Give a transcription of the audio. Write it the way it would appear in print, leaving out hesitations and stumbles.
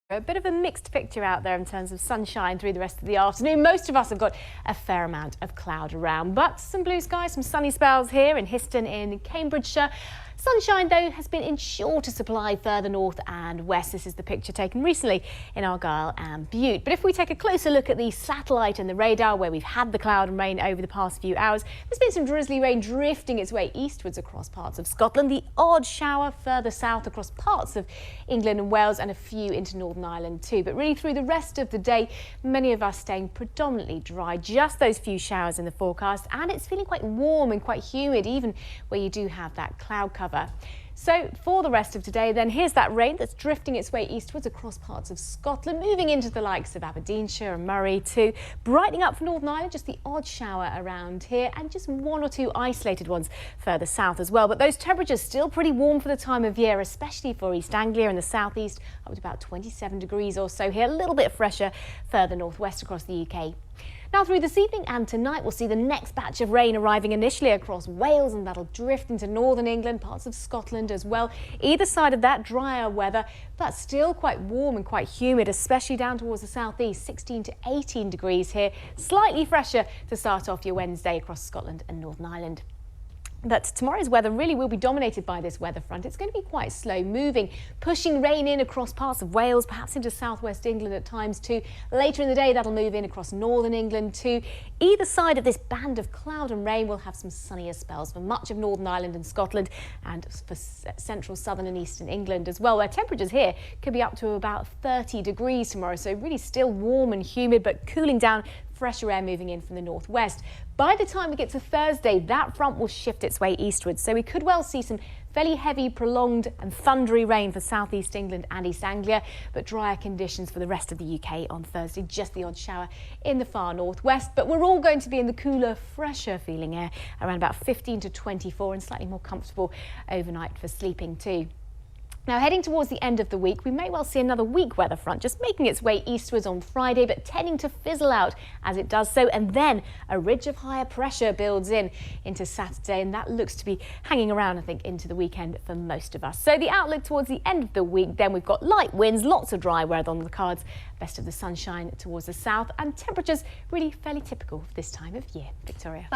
A bit of a mixed picture out there in terms of sunshine through the rest of the afternoon. Most of us have got a fair amount of cloud around, but some blue skies, some sunny spells here in Histon in Cambridgeshire. Sunshine, though, has been in shorter supply further north and west. This is the picture taken recently in Argyll and Bute. But if we take a closer look at the satellite and the radar, where we've had the cloud and rain over the past few hours, there's been some drizzly rain drifting its way eastwards across parts of Scotland. The odd shower further south across parts of England and Wales, and a few into Northern Ireland too. But really through the rest of the day, many of us staying predominantly dry. Just those few showers in the forecast, and it's feeling quite warm and quite humid, even where you do have that cloud cover. So for the rest of today, then, here's that rain that's drifting its way eastwards across parts of Scotland, moving into the likes of Aberdeenshire and Moray too, brightening up for Northern Ireland, just the odd shower around here, and just one or two isolated ones further south as well. But those temperatures still pretty warm for the time of year, especially for East Anglia and the southeast, up to about 27 degrees or so here, a little bit fresher further northwest across the UK. Now through this evening and tonight, we'll see the next batch of rain arriving initially across Wales, and that'll drift into northern England, parts of Scotland as well. Either side of that, drier weather, but still quite warm and quite humid, especially down towards the southeast, 16 to 18 degrees here. Slightly fresher to start off your Wednesday across Scotland and Northern Ireland. But tomorrow's weather really will be dominated by this weather front. It's going to be quite slow moving, pushing rain in across parts of Wales, perhaps into southwest England at times too. Later in the day, that'll move in across northern England too. Either side of this band of cloud and rain will have some sunnier spells for much of Northern Ireland and Scotland, and for central, southern and eastern England as well, where temperatures here could be up to about 30 degrees tomorrow. So really still warm and humid, but cooling down, fresher air moving in from the northwest. By the time we get to Thursday, that front will shift its way eastwards, so we could well see some fairly heavy, prolonged and thundery rain for southeast England and East Anglia, but drier conditions for the rest of the UK on Thursday. Just the odd shower in the far northwest, but we're all going to be in the cooler, fresher feeling air, around about 15 to 24, and slightly more comfortable overnight for sleeping too. Now, heading towards the end of the week, we may well see another weak weather front just making its way eastwards on Friday, but tending to fizzle out as it does so. And then a ridge of higher pressure builds into Saturday, and that looks to be hanging around, I think, into the weekend for most of us. So the outlook towards the end of the week, then we've got light winds, lots of dry weather on the cards, best of the sunshine towards the south, and temperatures really fairly typical for this time of year. Victoria.